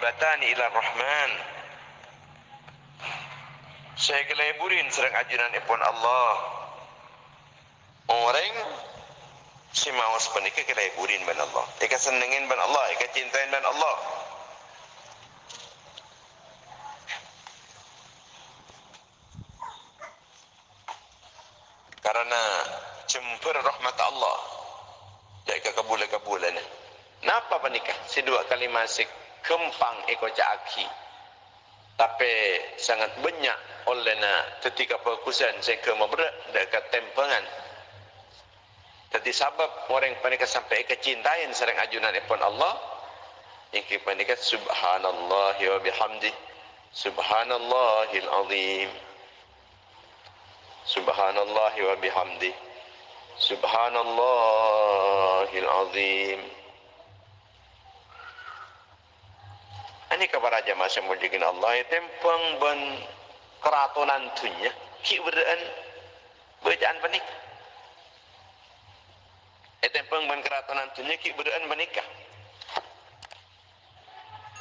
habibatani ila rahman. Saya keleburin serang ajunan ipun Allah. Orang si mau sepenika keleburin ban Allah. Ika senengin ban Allah, ika cintain ban Allah. Karena jempur rahmat Allah. Jika kabula-kabulan. Napa panikah? Si dua kali masih kempang iko caaki. Tapi sangat banyak olehna ketika perkusan saya ke membera dekat tempengan. Jadi sabab orang panikah sampai kecintain serang ajunan ipun Allah. Iki panikah subhanallah wa bihamdi. Subhanallahil azim. Subhanallah wa bihamdi. Subhanallahil azim. Ini kabar aja masa mulikin Allah. Tempeng ben keratonan dunia. Ki beraan bacaan panikah. Tempeng ben keratonan dunia ki beraan panikah.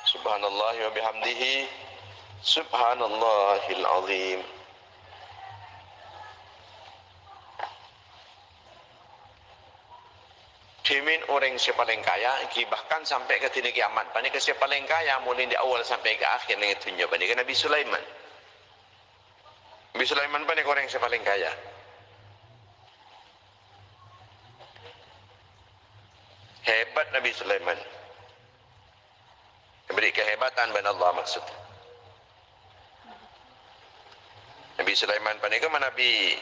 Subhanallah wa bihamdihi. Subhanallahil azim. Dimin orang si paling kaya, bahkan sampai ke dini kiamat. Panik si paling kaya, mulai di awal sampai ke akhir dengan dunia. Panik Nabi Sulaiman. Nabi Sulaiman panik orang si paling kaya. Hebat Nabi Sulaiman. Beri kehebatan ban Allah maksud. Nabi Sulaiman panik mana Nabi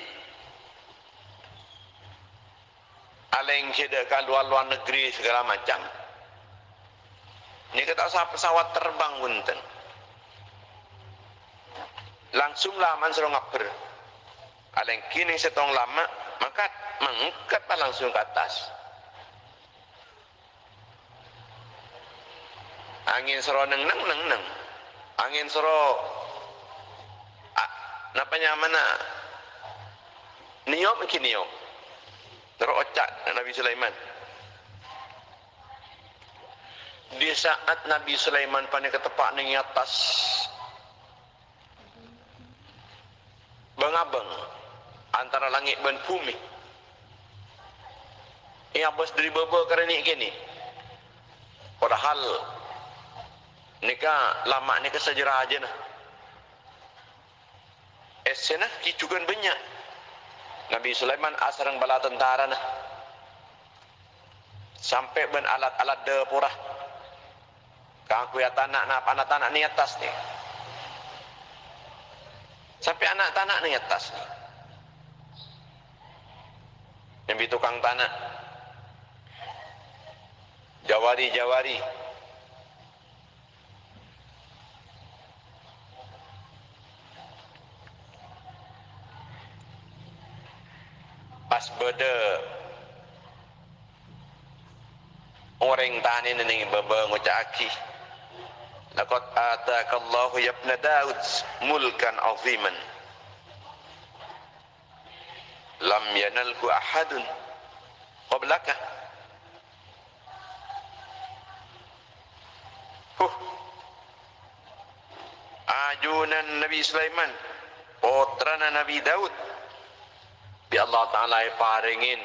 aleng kira ke luar negeri segala macam. Ini kata usah pesawat terbang punten. Langsung laman suruh ngaper. Aleng kini setong lama, maka mengangkat langsung ke atas. Angin suruh neng. Angin suruh napanya mana? Niop kini niop. Terocak Nabi Sulaiman. Di saat Nabi Sulaiman panik ketepak ning atas bangabang antara langit dan bumi. Ia bos dari bebe karena gini. Padahal nikah lama nikah sejarah aja nah. Esena kicukan banyak. Nabi Sulaiman asarang bala tentara nah. Sampai ben alat-alat depurah. Kang kuya anak-anak ni atas ni. Sampai anak-anak ni atas ni. Yang tukang tanah. Jawari. Pas beda orang tani ni baba ngucaki laqad atakallahu ya ibn Daud mulkan aziman lam yanalhu ahadun qablaka. Ajunan Nabi Sulaiman putrana Nabi Daud bi Allah Ta'ala paringin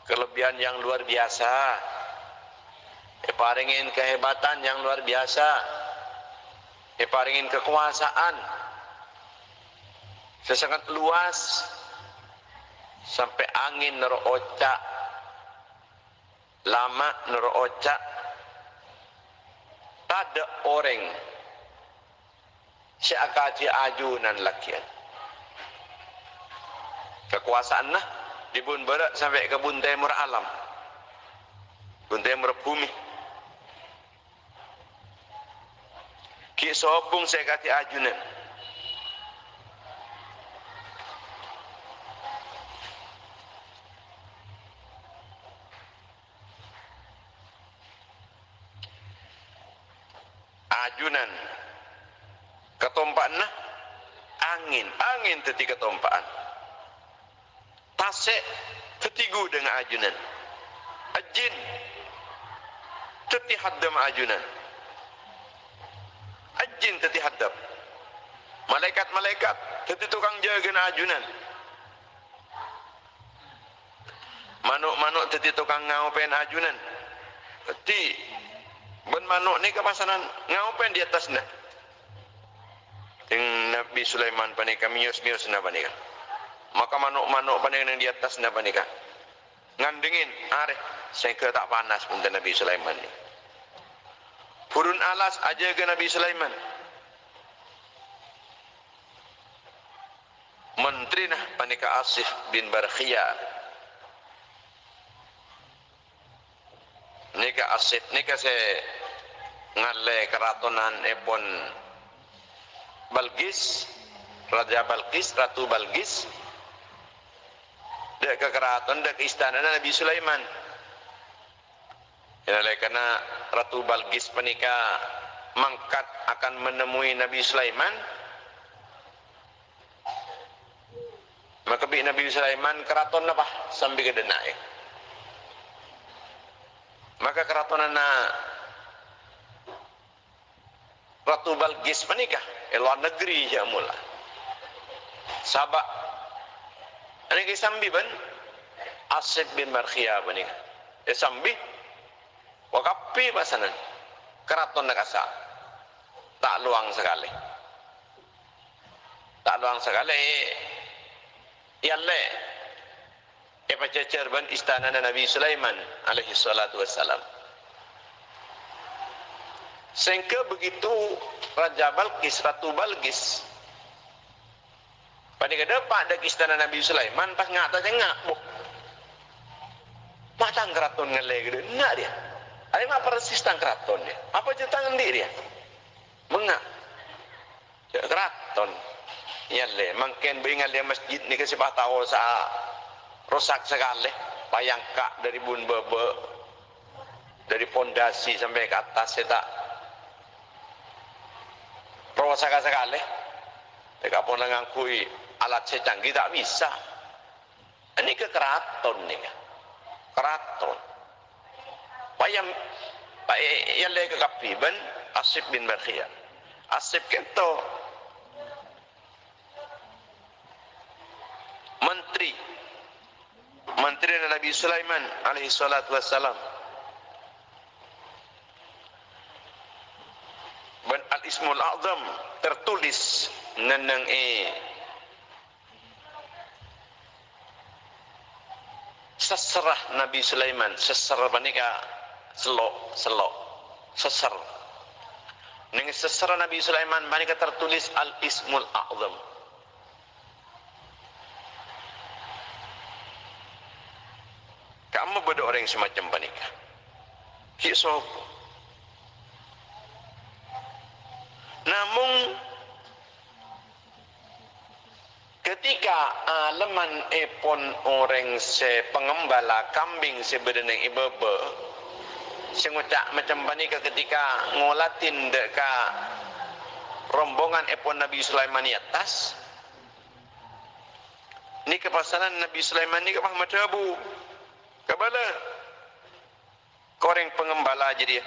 kelebihan yang luar biasa, paringin kehebatan yang luar biasa, paringin kekuasaan sesangat luas sampai angin nerocak lama nerocak tak ada orang siakaji ajunan lakian kekuasaan nah di bun barat sampai ke bun timur alam, bun timur bumi. Ki sopung saya kati ajunan. Ajunan ketompaan nah angin teti ketompaan. Tasek ketigu dengan ajunan. Ajin teti haddam ajunan. Ajin tadi hadap. Malaikat-malaikat tadi tukang jaga na ajunan. Manuk-manuk tadi tukang ngaupen ajunan. Tadi ben manuk ni kepasanan ngaupen di atas na. Yang Nabi Sulaiman panika mius-mius na panika. Maka manuk-manuk panika di atas na panika. Ngandengin, are saya ke tak panas pun Nabi Sulaiman ni. Burun alas aja ke Nabi Sulaiman. Menteri nah panika Asif bin Barkhia. Nika Asif nika se ngale keratonan epon Balqis, Raja Balqis, Ratu Balqis. Dek ke keraton, dek ke istana Nabi Sulaiman. Oleh karena Ratu Balqis panika mangkat akan menemui Nabi Sulaiman. Maka bi Nabi Sulaiman keraton apa sambil ke denai. Maka keratonan Ratu Balqis panika luar negeri ya mula. Sabak ini kisambi ban Asif bin Barkhia panika. Sambi wakapi pasanan keraton nakasa tak luang sekali. Tak luang sekali. Yalle pacacar ban istana Nabi Sulaiman alaihi salatu wassalam. Sehingga begitu Raja Balqis, Ratu Balqis pada depan ada istana Nabi Sulaiman pas ngata cengak bu matang keraton ngele gede enggak dia ada mak persis tang keraton dia apa je tangan dia mengak keraton ya le mungkin bingal dia masjid ni ke sepah tahu sa rosak sekali payangka dari bun bebe dari pondasi sampai ke atas saya tak rosak sekali dekat pun ngangkui alat secanggih tak bisa. Ini ke keraton ni kan. Keraton. Payam yang lagi ke kapiban Asif bin Barkhia. Asif kento menteri Nabi Sulaiman alaihi salatu wassalam. Dan al-ismul a'zam tertulis nenang seserah Nabi Sulaiman, seser panika selok seser. Ning seser Nabi Sulaiman panika tertulis al-ismul a'zam. Kamu beda orang semacam panika. Ki sopo. Namun ketika aleman epon orang se pengembala kambing sebenarnya ibebe sengucak macam panika ketika ngolatin deka rombongan epon Nabi Sulaiman di atas ni kepasanan Nabi Sulaiman ni kepah madabu kabala koreng pengembala jadi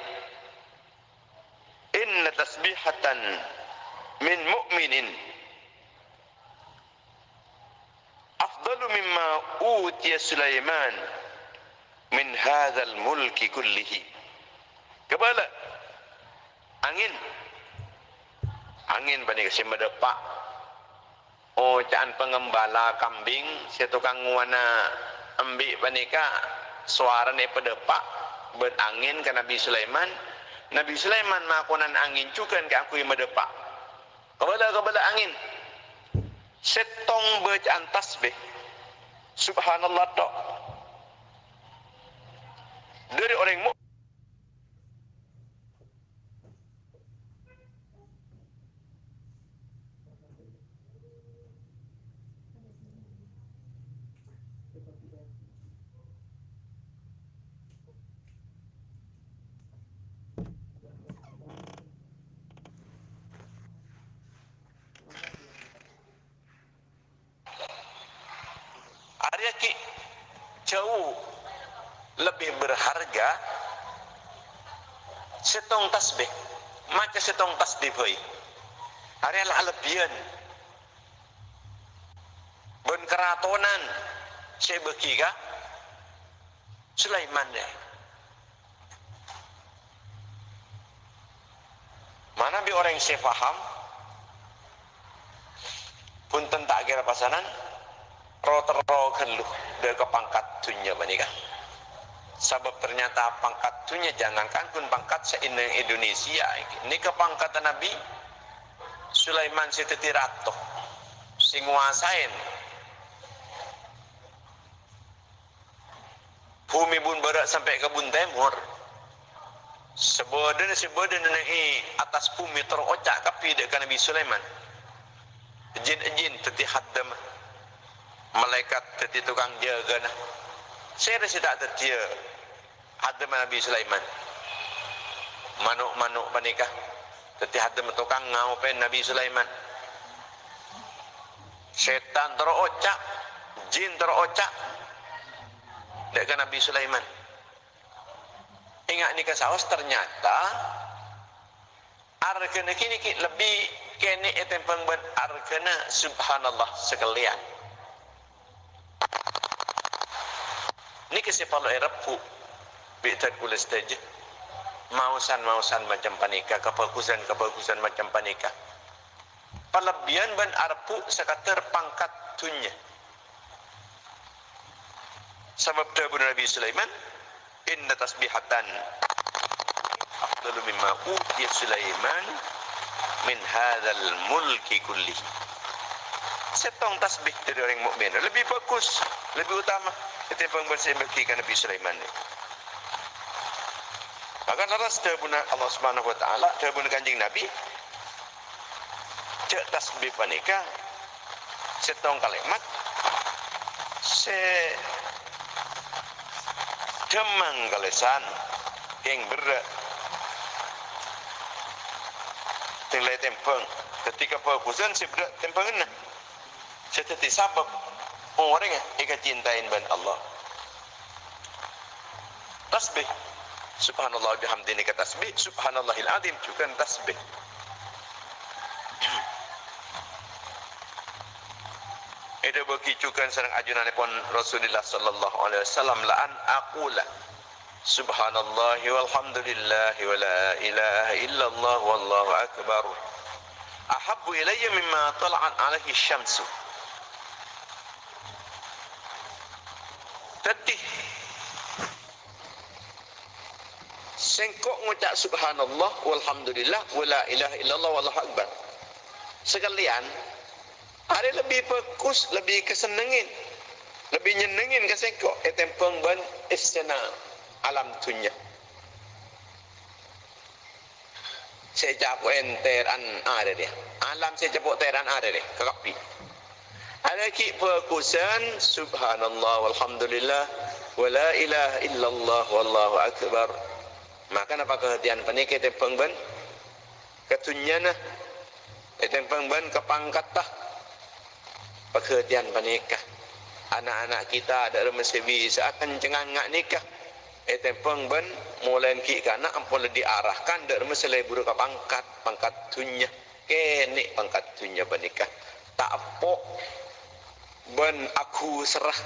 inna tasbihatan min mu'minin afdalu mimma utiya Sulaiman min hadzal mulki kullihi. Kebala angin pada kasi medepak caan pengembala kambing si tukang wana ambil panika suara ni pedepak berangin ke Nabi Sulaiman. Nabi Sulaiman makunan angin juga ke aku yang medepak. Kebala angin. Setong bacaan tasbih. Subhanallah tok. Dari orang mu Arya ki jauh lebih berharga setong tasbih. Macam setong tasdib hoi. Hari al-alabian. Ben keratonan. Saya beki kah? Sulaiman deh. Mana bi orang yang saya faham? Pun tentak kira pasanan. Ro keluh. Dia ke pangkat dunia menikah. Sebab ternyata pangkat dunia jangankan pun pangkat se-Indonesia. Ini ke pangkat Nabi Sulaiman sititi ratu. Sing nguasain bumi bun barat sampai ke bun timur. Sebeden naik atas bumi terocak kapi dekat Nabi Sulaiman. Jin teti haddam. Malaikat teti tukang jaga nah. Saya rasa tak tertia haddam Nabi Sulaiman. Manuk panikah teti haddam tukang ngaupen Nabi Sulaiman. Setan terocak, jin terocak dekat Nabi Sulaiman. Ingat ni kesawas ternyata arkena kini lebih kene etempeng ben arkena subhanallah sekalian. Ni kesepalo erapu bitan kulis saja. Mausan macam panika, kebagusan macam panika. Pelebihan ben arpu sekater pangkat dunia. Sebab dawuh Nabi Sulaiman, inna tasbihatan afdalu mimma utiya Sulaiman min hadzal mulki kulli. Setong tasbih dari orang mukmin lebih bagus, lebih utama ketimbang bersembahkan Nabi Sulaiman. Maka laras dawuh Allah Subhanahu wa taala, dawuh Kanjeng Nabi, cek tasbih panika setong kalimat demang kalesan yang berat tinggal tempeng ketika bagusan si berat tempengan nah seteti sabab orang yang cintain ban Allah tasbih subhanallah bihamdihi ka tasbih subhanallahil azim juga tasbih. Ada berkicukan sareng ajunan pun Rasulullah sallallahu alaihi wasallam la an aqula subhanallahi walhamdulillahi wa la ilaha illallah wallahu akbar ahabbu ilayya mimma tala'at alaihi syamsu. Tetih sengkok ngucap subhanallah walhamdulillah wa la ilaha illallah wallahu akbar sekalian ada lebih fokus, lebih kesenengin, lebih nyenengin ke sengkok etempeng ban istana alam dunia. Saya capuk enteran ada dia. Alam saya capuk teran ada dia. Kekapi. Ada ki fokusan subhanallah walhamdulillah wa la ilaha illallah wallahu akbar. Maka apa kehatian panik etempeng ban ketunyana etempeng ban kepangkat tah pekerjaan panikah anak-anak kita ada mesti bisa akan cengangak nikah etempeng ben mulai ki kana ampun diarahkan dak mesti lebur ke pangkat dunia kene pangkat dunia panikah tak apok ben aku serah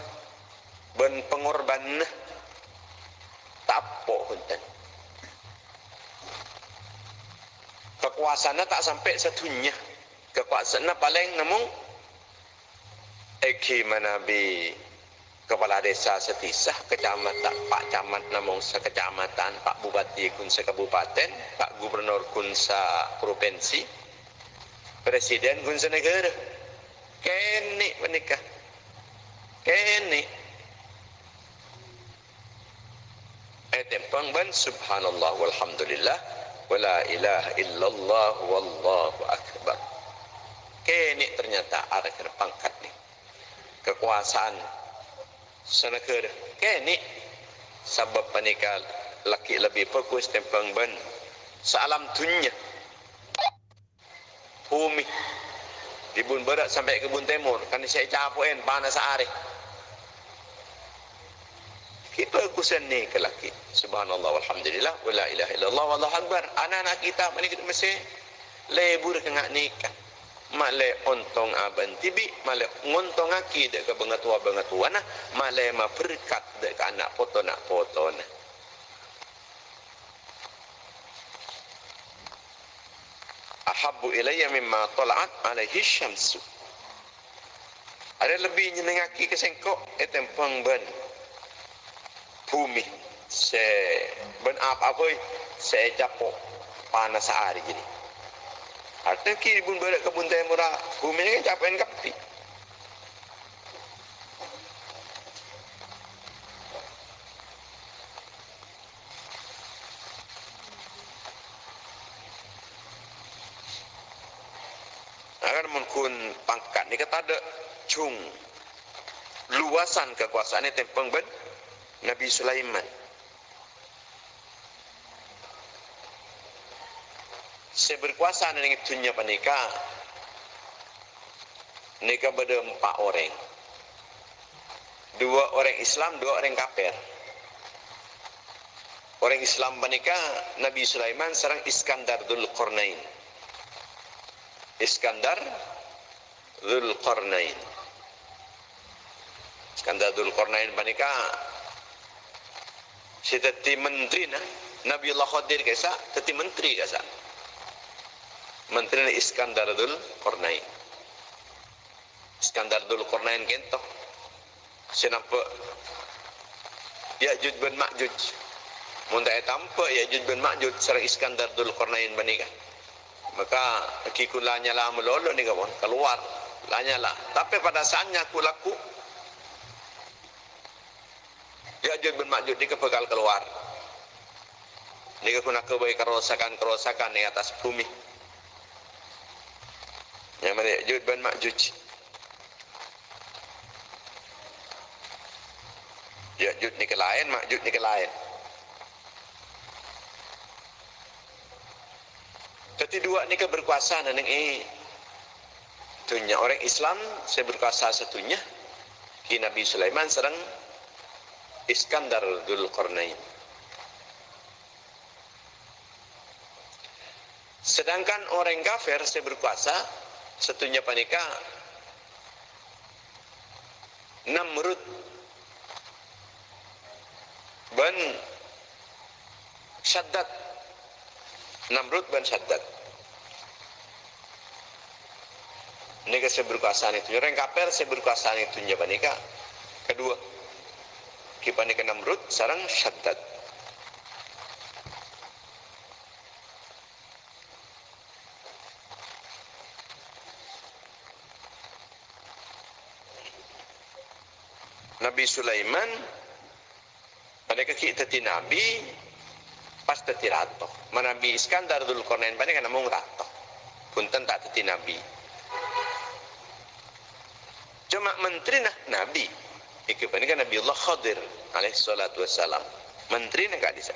ben pengorban tak apok punten kekuasaannya tak sampai sedunia kekuasaannya paling namung Eki Manabi kepala desa setisah kecamatan Pak Camat namung sekecamatan Pak Bupati kun sekabupaten Pak Gubernur kun sa provinsi Presiden kun senegara kene menikah kene etempeng ban subhanallah walhamdulillah wala ilaha illallah wallahu akbar kene ternyata ada pangkat nih kekuasaan senegara kene sebab panikah laki lebih fokus tempeng ben sealam dunia bumi di bun barat sampai ke bun timur kan saya capoin panas hari Kita kusen ni ke laki. Subhanallah walhamdulillah wala ilaha illallah wallahu akbar. Anak-anak kita ni kita mesti lebur kengak nikah. Male ontong aban tibi, male ngontong aki dek ke bengatua nah, male ma berkat dek ke anak foto nak foto nah. Ahabbu ilayya mimma tala'at alaihi syamsu. Ada lebih nyenengaki kesengkok etempang ben bumi se ben apa se capok panas hari gini. Artinya kiri bun berak kebun teh murah bumi ni kan capain kapi. Agar mungkin pangkat ni kata ada cung luasan kekuasaan ni tempang ben Nabi Sulaiman. Saya berkuasa dengan itunya panika. Nika pada 4 orang. 2 orang Islam, 2 orang kafir. Orang Islam panika Nabi Sulaiman sareng Iskandar Dzulqarnain. Iskandar Dzulqarnain. Iskandar Dzulqarnain panika si teti menteri nah Nabi Allah Khadir kesa teti menteri kesa. Menteri Iskandar Dzulqarnain. Iskandar Dzulqarnain kento. Senampa Ya'juj bin Ma'juj. Mun tak tampa Ya'juj bin Ma'juj sareng Iskandar Dzulqarnain banika. Maka kikun lanya lah melolo ni kawan keluar lanya lah. Tapi pada saatnya aku laku Ya'juj bin Ma'juj ni kepekal keluar. Ni aku nak kebaik kerosakan di atas bumi. Yang mana Ya'juj bin Ma'juj. Ya'juj ni ke lain, Ma'juj ni ke lain. Kedua ni ke berkuasa nang tunya orang Islam saya berkuasa satunya ki Nabi Sulaiman sareng Iskandar Dzulqarnain. Sedangkan orang kafir saya berkuasa satunya panika Namrud ban Shaddad. Namrud ban Shaddad. Ini saya berkuasa itu. Orang kafir saya berkuasa itu nya panika. Kedua ki panika Namrud sareng Shaddad. Nabi Sulaiman panika ki teti nabi pas teti rato. Nabi Iskandar Dzulqarnain panika namung rato. Punten tak teti nabi. Cuma menteri nah nabi. Iki panika Nabi Allah Khadir alaihi salatu wassalam. Menteri nah gak bisa.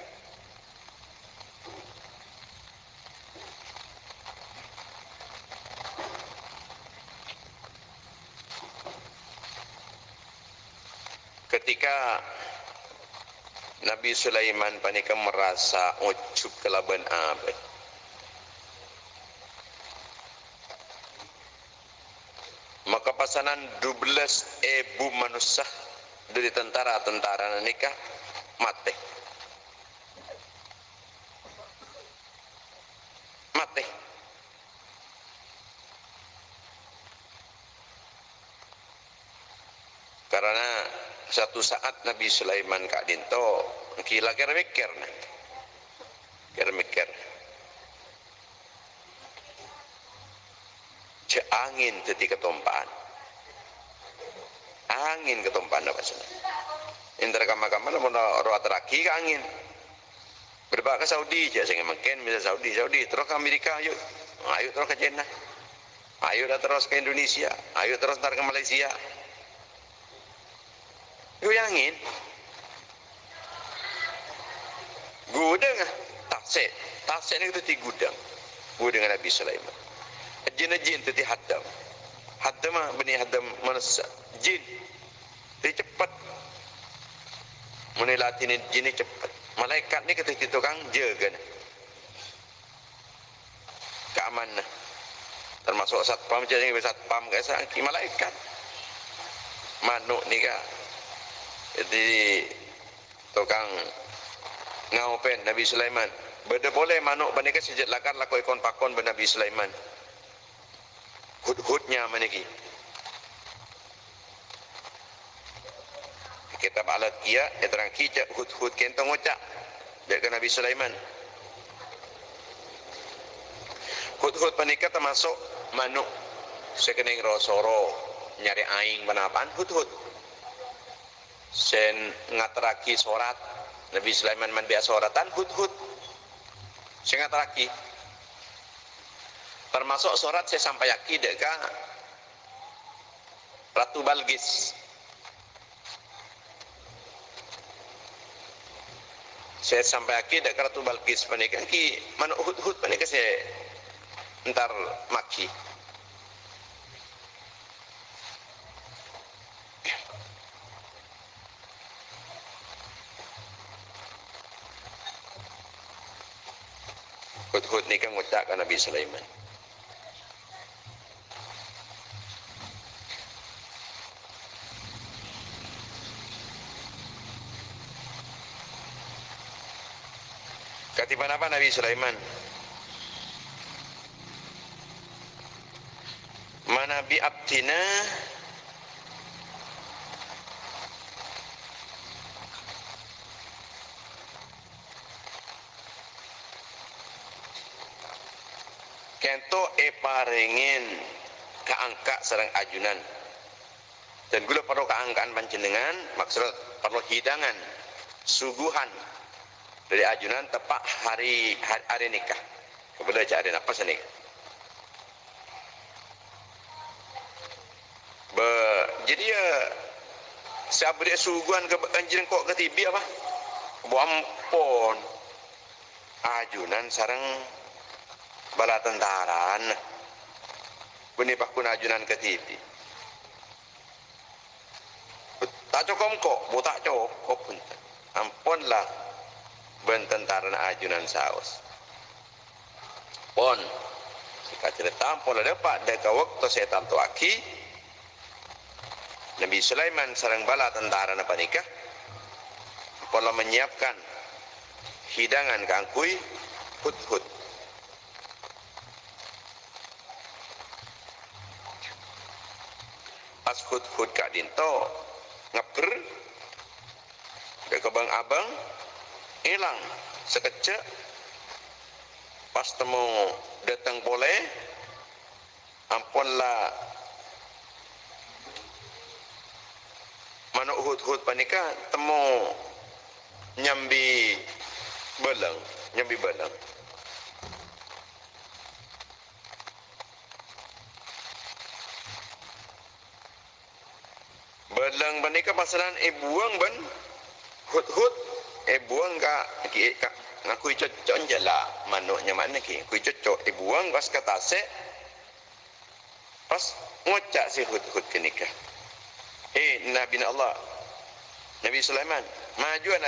Ketika Nabi Sulaiman panika merasa ujub kelaban abad. Maka pasanan 12,000 manusia dari tentara-tentara nikah mati. Mati. Karena satu saat Nabi Sulaiman kak dinto kila kira mikir ce angin teti ketompaan apa sih indra kamar mau roh teraki ke angin berbak ke Saudi je saya mungkin bisa Saudi terus ke Amerika ayo terus ke China ayo dah terus ke Indonesia ayo terus ntar ke Malaysia. Angin gudang tasik ni itu gudang Nabi Sulaiman jin tadi hadam mah benih hadam manusia jin dia cepat Muni latih ni jini cepat. Malaikat ni kata kita tukang jaga nah. Keamanan. Termasuk satpam jadi satpam ke malaikat. Manuk ni ka. Jadi tukang ngaupen Nabi Sulaiman. Beda boleh manuk panika sejat lakar laku ikon pakon be Nabi Sulaiman. Hud-hudnya maniki. Kitab alat kia terang kijak hud-hud kentong ucap dekat Nabi Sulaiman. Hud-hud panika termasuk manuk sekening rosoro nyari aing panapaan hud-hud. Sen ngateraki sorat Nabi Sulaiman man biasa soratan hud-hud. Sen ngateraki. Termasuk sorat saya sampai aki dekat Ratu Balqis. Saya sampai aki dekat Ratu Balqis panika ki manuk hud-hud panika saya entar maki. Hud-hud ni kan ngucapkan Nabi Sulaiman. Katipan apa Nabi Sulaiman? Mana bi abtina kento paringin keangka sareng ajunan. Dan gula perlu keangkaan panjenengan, maksud perlu hidangan, suguhan dari ajunan tepat hari nikah. Kebetulan hari apa sih nikah? Jadi ya siapa dia suguhan ke anjing kok ketibi apa? Buampon ajunan sareng bala tentaran. Beni pakun ajunan ketibi. Tak cukup kok, butak cukup pun. Ampunlah ben tentaran ajunan saus. Pon jika cerita pun dapat dekat waktu setan tu aki Nabi Sulaiman sareng bala tentara napa nikah pola menyiapkan hidangan kangkui hud-hud. Pas hud-hud kak dinto ngeper dekat bang abang hilang sekejap. Pas temu datang boleh ampunlah manuk hud-hud panika temu nyambi belang. Belang panika pasalan buang ban hud-hud buang ka ngakui cocok jala manuknya mana ki kui cocok buang pas kata se pas ngocak si hud-hud kenikah. Nabi Allah Nabi Sulaiman majuan.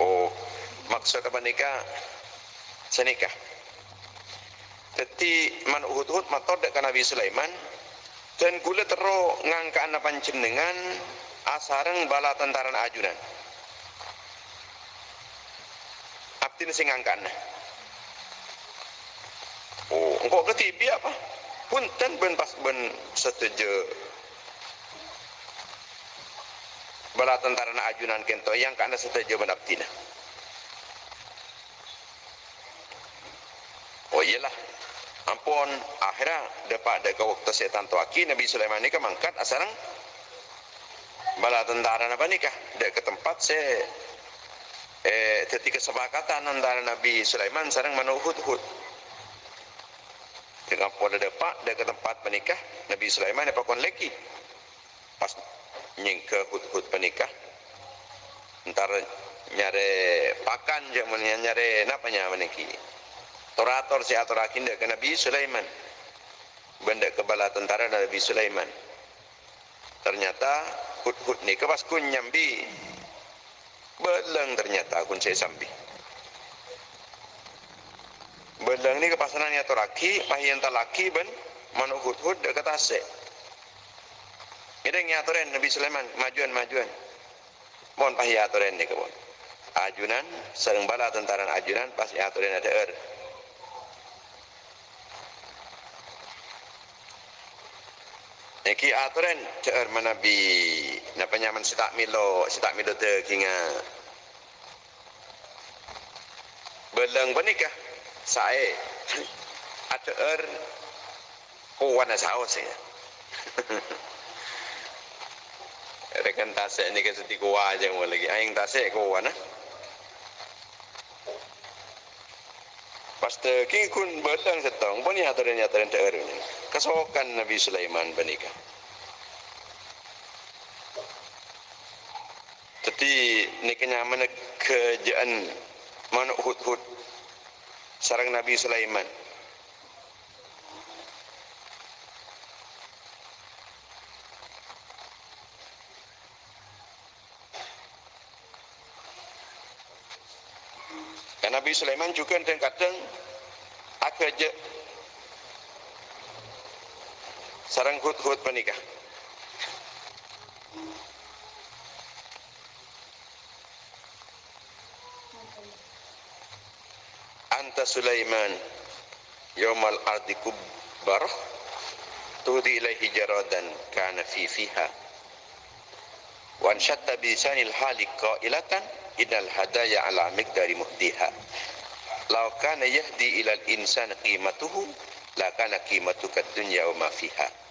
Oh, maksud apa nikah? Senikah. Jadi man hud-hud matod dekat Nabi Sulaiman dan gula tero ngangkaan panjenengan asareng bala tentaran ajunan. Abdin sing ngangkaan. Oh, engkau ketibi apa? Punten ben pas ben setuju. Bala tentaran ajunan kento yang kana setuju ben abdina. Oh iyalah. Ampun akhirnya dapat dekat waktu setan tu aki Nabi Sulaiman ni mangkat asarang bala tentara apa nikah dek ke tempat ketika kesepakatan antara Nabi Sulaiman sareng manuk hud-hud dengan pola dapat dek ke tempat menikah Nabi Sulaiman dapat kon leki pas nyingke hud-hud menikah entar nyare pakan je nyare napanya meniki Torator si aturakin ke Nabi Sulaiman. benda kebala tentara Nabi Sulaiman. Ternyata hut-hut ni ke pas kun nyambi beleng ternyata kun saya sambi. Beleng ni ke pasanan ya toraki, pahian talaki ben manuk hut-hut dekat ase. Ngideng atoren Nabi Sulaiman majuan. Mohon pahiya atoren ni ke bon. Ajunan sareng bala tentara ajunan pas atoren ada Eki aturan cer manabi na penyaman sitak milo te kinga beleng benikah sae ater kuwana saos ya rekan tase ni ke seti kuwa aja mo lagi aing tase kuwana paste ki kun beleng setong bani aturan ter kesokan Nabi Sulaiman benikah. Tapi ni kenyaman kejaan manuk hut-hut sarang Nabi Sulaiman. Dan Nabi Sulaiman juga kadang aja sarang hut-hut menikah. Anta Sulaiman yawmal ardi kubbarah tudi ilaihi jaradan kana fiha wa anshatta bisanil halik qailatan innal hadaya ala miqdari muhdiha law kana yahdi ilal insani qimatuhu la kana qimatuka dunya wa ma fiha.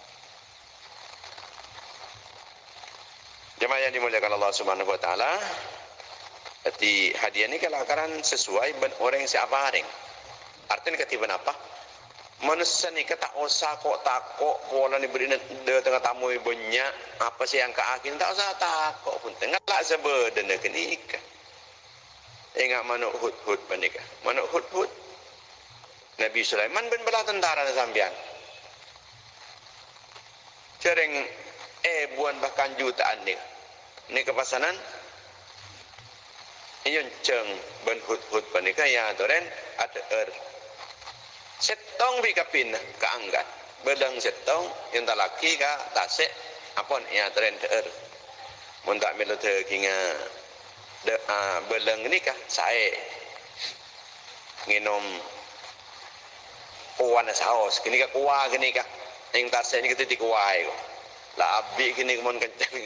Jemaah yang dimuliakan Allah Subhanahu wa taala, jadi hadiah ini kelakaran sesuai ben orang yang siaparing. Artinya ketiban apa? Manusia ni kata usah kok takok pola ni beri de tengah tamu banyak apa sih yang keakin tak usah takok pun tengah lah sebeden de kenika. Ingat manuk hut-hut panika. Manuk hut-hut. Nabi Sulaiman ben bala tentara sambian. Cereng buan bahkan jutaan ni. Ni kepasanan iyon ceng ben hut-hut panika ya toren ada setong bi kapin kaanggat belang setong yang talaki ka tasek apon ya toren mun tak melu te kinga de belang ni kah sae nginom kuwana saos kini ka kuwa kini ka yang tasek ni kita dikuai la abi kini mon kencang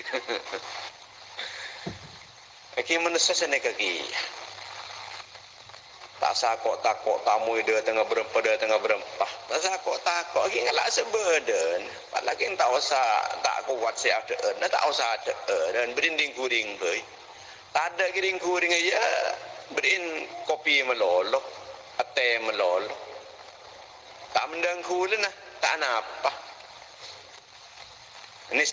Aki manusia sana kaki. Tak sakok takok tamu dia tengah berempah. Tak sakok takok aki ngalak sebeden. Padahal kita tak usah tak kuat si ada. Tak usah ada dan berinding kuring boy. Tak ada kiring kuring aja. Berin kopi melolo, teh melolo. Tak mendang kulen nah. Tak apa. Nis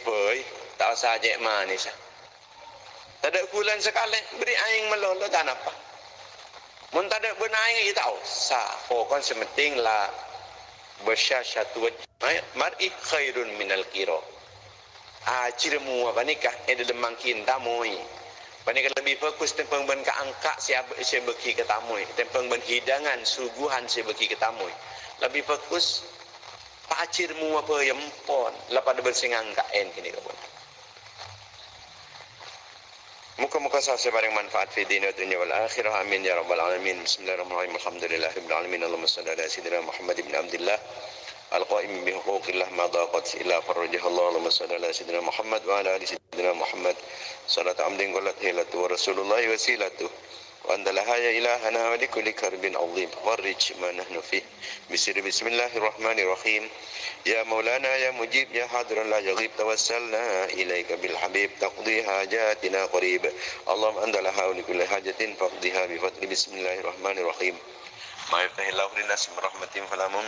boy. Tak usah ajak manis. Tak ada bulan sekali beri aing melolo tak apa. Mun tak ada benaing kita tahu. Sah pokon sementing lah bersyashatu mar'i khairun minal qira. Ciremu apa nikah ada lemangkin tamui. Panika lebih fokus tentang ben ka angka siapa beki ke tamui, tentang ben hidangan suguhan si beki ke tamui. Lebih fokus pacirmu apa yang pon lepas bersingang ka en kini kabun. Muka-muka sahaya barang manfaat fi dunia dunia wal akhirah amin ya rabbal alamin. Bismillahirrahmanirrahim. Alhamdulillahirabbil alamin. Allahumma shalli ala sayyidina Muhammad ibn Abdullah al-qaim bi huquqillah ma daqat ila farajah Allah. Allahumma shalli ala sayyidina Muhammad wa ala ali sayyidina Muhammad salatu amdin qalat hilatu wa rasulullah wasilatu wa andalaha ya ilahana wa likulli karbin azim warij ma nahnu fi bismillahirrahmanirrahim. Ya Maulana ya Mujib ya Hadran la yaghib tawassalna ilaika bil habib taqdi hajatina qarib. Allahumma anta laha li kulli hajatin faqdiha bi fadli bismillahirrahmanirrahim. Ma yaftahillahu lin nas bi rahmatin fala